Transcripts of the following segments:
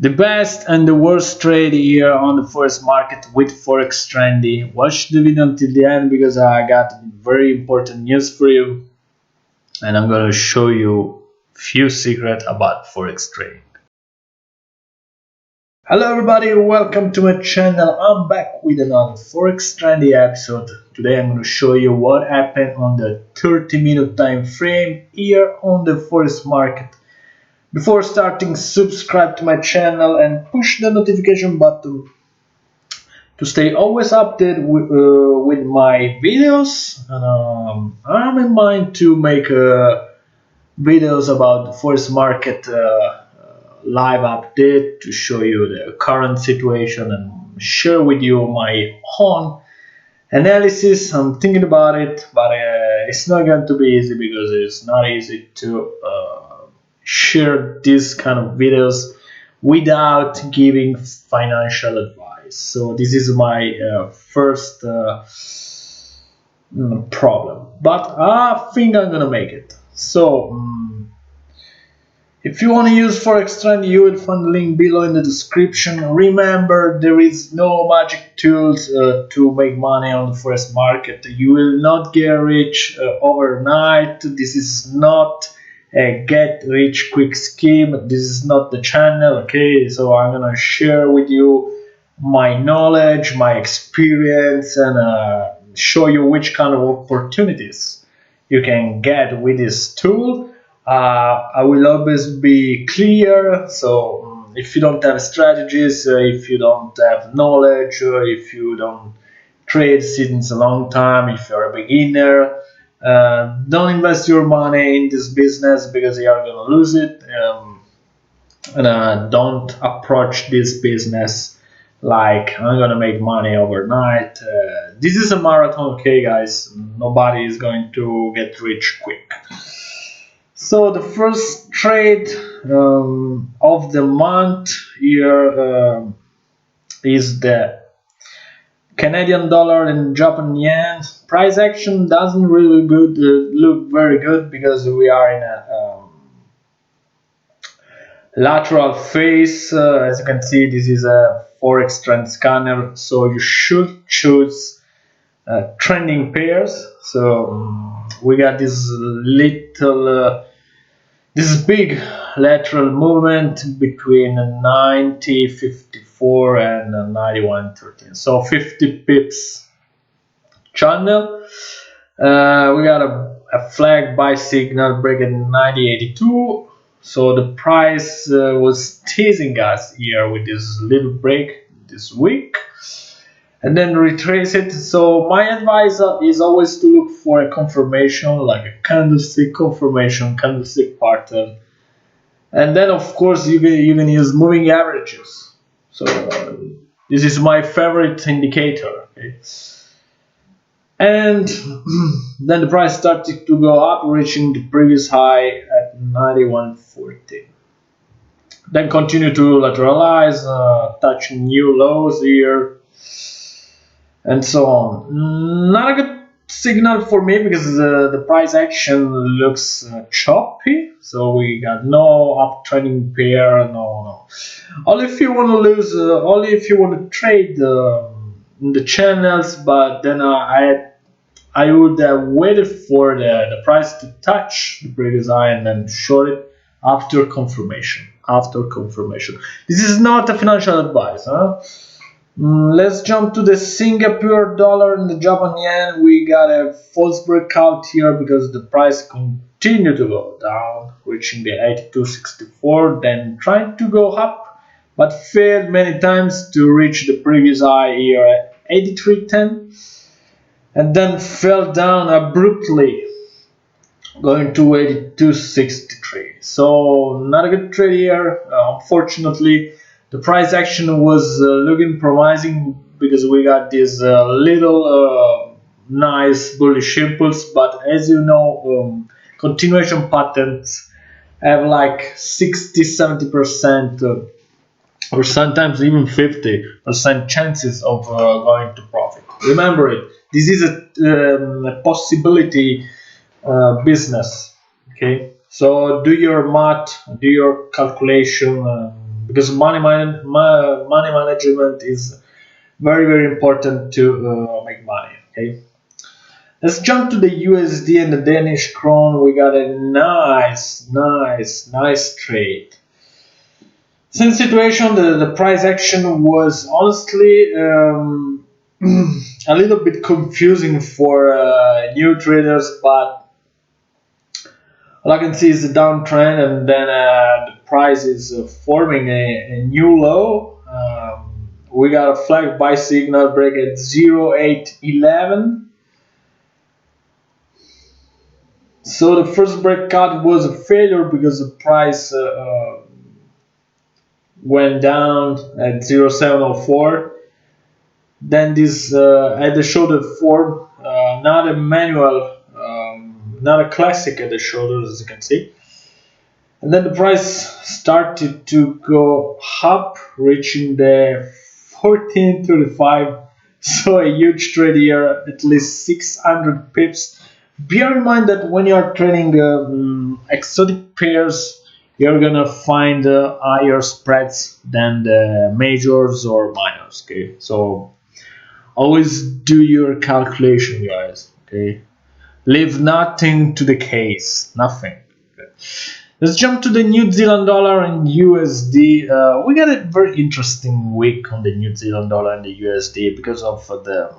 The best and the worst trade here on the forex market with Forex Trendy. Watch the video until the end because I got very important news for you and I'm going to show you few secrets about forex trading. Hello everybody, welcome to my channel. I'm back with another Forex Trendy episode. Today I'm going to show you what happened on the 30-minute time frame here on the forex market. Before starting, subscribe to my channel and push the notification button to stay always updated with my videos. And, I'm in mind to make videos about the forex market live update to show you the current situation and share with you my own analysis. I'm thinking about it, but it's not going to be easy because it's not easy to share these kind of videos without giving financial advice. So this is my first problem, but I think I'm gonna make it. So if you want to use Forex Trend, you will find the link below in the description. Remember, there is no magic tools to make money on the forex market. You will not get rich overnight. This is not a get rich quick scheme. This is not the channel, okay? So I'm gonna share with you my knowledge, my experience, and show you which kind of opportunities you can get with this tool. I will always be clear, so if you don't have strategies, if you don't have knowledge, if you don't trade since a long time, if you're a beginner, don't invest your money in this business because you are gonna lose it. And don't approach this business like I'm gonna make money overnight. This is a marathon, okay, guys? Nobody is going to get rich quick. So the first trade of the month here is the Canadian dollar and Japan yen. Price action doesn't really look very good because we are in a lateral phase. As you can see, this is a forex trend scanner, so you should choose trending pairs. So we got this little this big lateral movement between 90.54 and 91.13, so 50 pips channel. We got a flag buy signal breaking 90.82, so the price was teasing us here with this little break this week and then retrace it. So my advice is always to look for a confirmation, like a candlestick confirmation, candlestick pattern, and then of course you can use moving averages. So this is my favorite indicator, okay? And then the price started to go up, reaching the previous high at 91.14. Then continue to lateralize, touching new lows here, and so on. Not a good signal for me because the price action looks choppy. So we got no uptrending pair, no. Only if you want to lose, only if you want to trade in the channels. But then I would have waited for the price to touch the previous high and then short it after confirmation. This is not a financial advice, huh? Let's jump to the Singapore dollar and the Japan yen. We got a false breakout here because the price continued to go down, reaching the 82.64, then trying to go up, but failed many times to reach the previous high here at 83.10, and then fell down abruptly, going to 82.63. So not a good trade here, unfortunately. The price action was looking promising because we got this little nice bullish impulse, but as you know, continuation patterns have like 60-70% or sometimes even 50% chances of going to profit. Remember it, this is a possibility business, okay? So do your math, do your calculation, because money management is very important to make money. Okay, let's jump to the USD and the Danish krone. We got a nice trade. Same situation, the price action was honestly a little bit confusing for new traders, but all I can see is the downtrend, and then the price is forming a new low. We got a flag buy signal break at 0811. So the first breakout was a failure because the price went down at 0704. Then this at the shoulder form, not a manual, not a classic at the shoulder, as you can see. And then the price started to go up, reaching the 1435. So a huge trade here, at least 600 pips. Bear in mind that when you are trading exotic pairs, you're gonna find higher spreads than the majors or minors. Okay, so always do your calculation, guys. Okay, leave nothing to the case, nothing. Okay. Let's jump to the New Zealand dollar and USD. We got a very interesting week on the New Zealand dollar and the USD because of the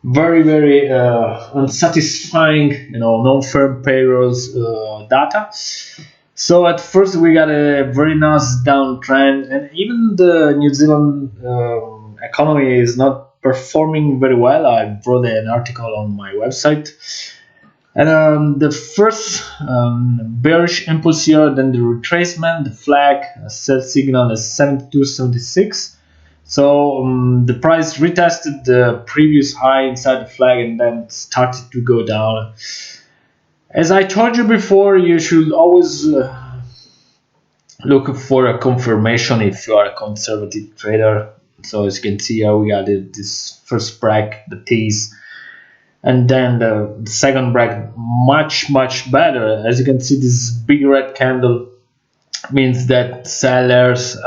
very unsatisfying, non-firm payrolls data. So at first we got a very nice downtrend, and even the New Zealand economy is not performing very well. I wrote an article on my website. And the first bearish impulse here, then the retracement, the flag, sell signal is 72.76. So the price retested the previous high inside the flag and then started to go down. As I told you before, you should always look for a confirmation if you are a conservative trader. So as you can see here, we got this first break, the T's, and then the second break much better. As you can see, this big red candle means that sellers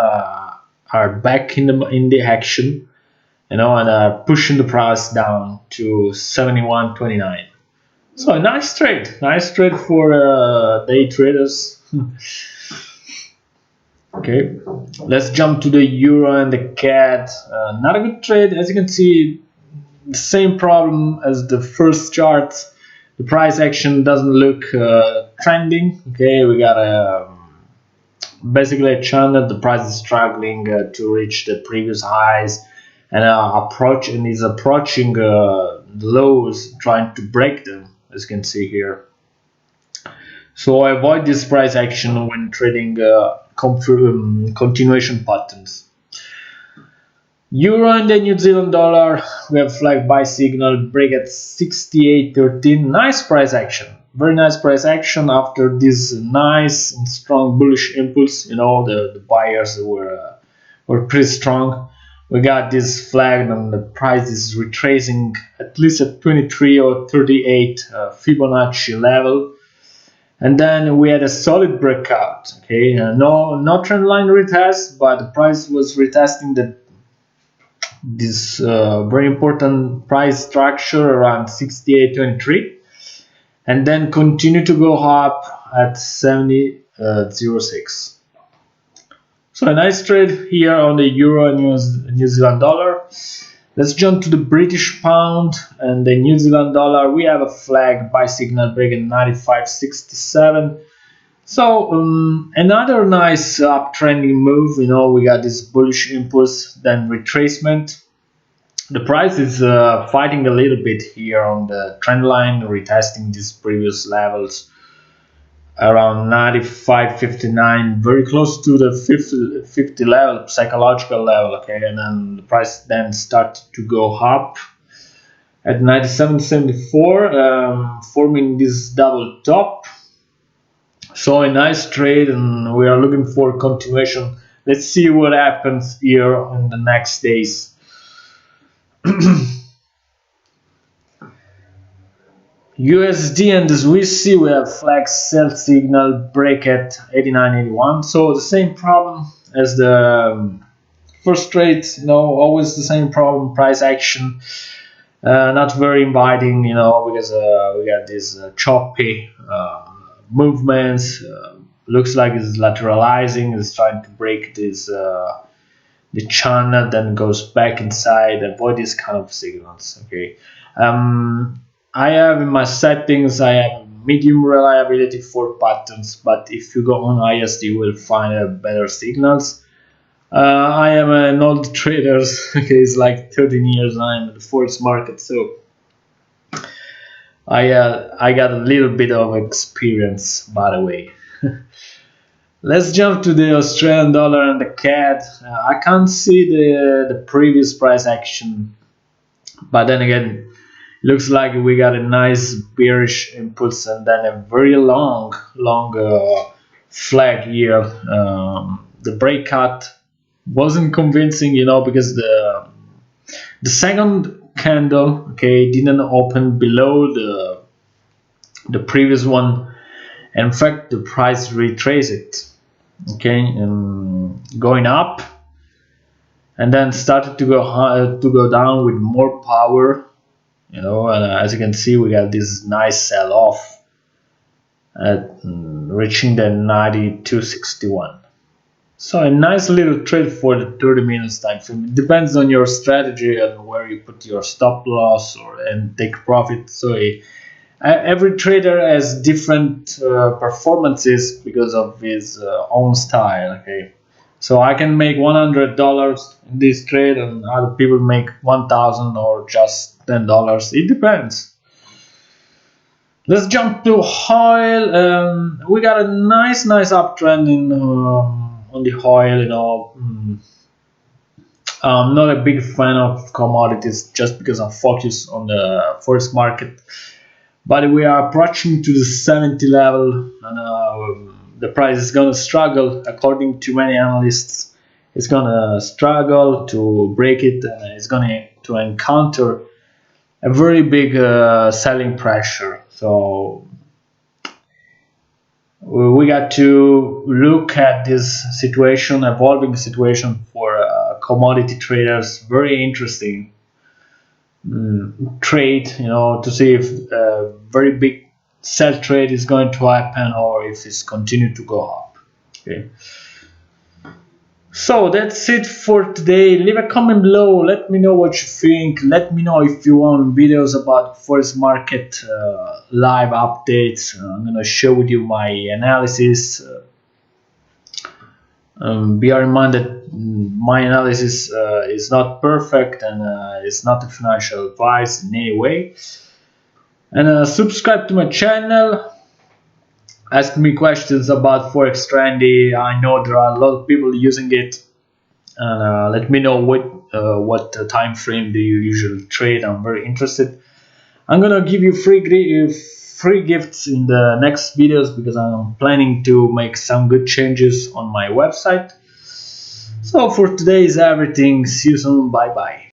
are back in the action, and are pushing the price down to 71.29. So a nice trade for day traders. Okay, let's jump to the euro and the CAD. Not a good trade. As you can see, the same problem as the first chart. The price action doesn't look trending. Okay, we got basically a channel. The price is struggling to reach the previous highs and is approaching the lows, trying to break them, as you can see here. So I avoid this price action when trading continuation patterns. Euro and the New Zealand dollar, we have flag buy signal, break at 68.13. Nice price action, very nice price action after this nice and strong bullish impulse. The buyers were pretty strong. We got this flag and the price is retracing at least at 23 or 38 Fibonacci level. And then we had a solid breakout. Okay, no trend line retest, but the price was retesting this very important price structure around 68.23, and then continue to go up at 70.06. So a nice trade here on the euro and New Zealand dollar. Let's jump to the British pound and the New Zealand dollar. We have a flag buy signal break at 95.67. So another nice uptrending move. We got this bullish impulse, then retracement. The price is fighting a little bit here on the trend line, retesting these previous levels around 95.59, very close to the 50 level, psychological level. Okay, and then the price then started to go up at 97.74, forming this double top. So a nice trade, and we are looking for continuation. Let's see what happens here in the next days. USD, and as we see, we have flag sell signal break at 89.81. So the same problem as the first trade, always the same problem. Price action not very inviting, because we got these choppy movements. Looks like it's lateralizing. It's trying to break this the channel, then goes back inside. Avoid these kind of signals. Okay. I have in my settings, I have medium reliability for patterns, but if you go on ISD, you will find better signals. I am an old trader. Okay, it's like 13 years I'm in the forex market, so I got a little bit of experience, by the way. Let's jump to the Australian dollar and the CAD. I can't see the previous price action, but then again, looks like we got a nice bearish impulse and then a very long flag here. The breakout wasn't convincing, because the second candle, okay, didn't open below the previous one. In fact, the price retraced it, okay, and going up, and then started to go down with more power. And as you can see, we got this nice sell-off at reaching the 92.61. So a nice little trade for the 30 minutes time frame. It depends on your strategy and where you put your stop loss and take profit. So every trader has different performances because of his own style. Okay, so I can make $100 in this trade, and other people make 1,000 or just $10. It depends. Let's jump to oil. We got a nice uptrend on the oil. I'm not a big fan of commodities just because I'm focused on the forex market. But we are approaching to the 70 level, and the price is gonna struggle. According to many analysts, it's gonna struggle to break it, and it's gonna to encounter a very big selling pressure. So we got to look at this situation, evolving situation for commodity traders. Very interesting trade, to see if a very big sell trade is going to happen or if it's continue to go up. Okay. So that's it for today. Leave a comment below. Let me know what you think. Let me know if you want videos about forex market live updates. I'm gonna share with you my analysis. Bear in mind that my analysis is not perfect, and it's not a financial advice in any way. And subscribe to my channel. Ask me questions about forex trendy. I know there are a lot of people using it, and let me know what time frame do you usually trade. I'm very interested. I'm gonna give you free gifts in the next videos because I'm planning to make some good changes on my website. So for today is everything. See you soon. Bye bye.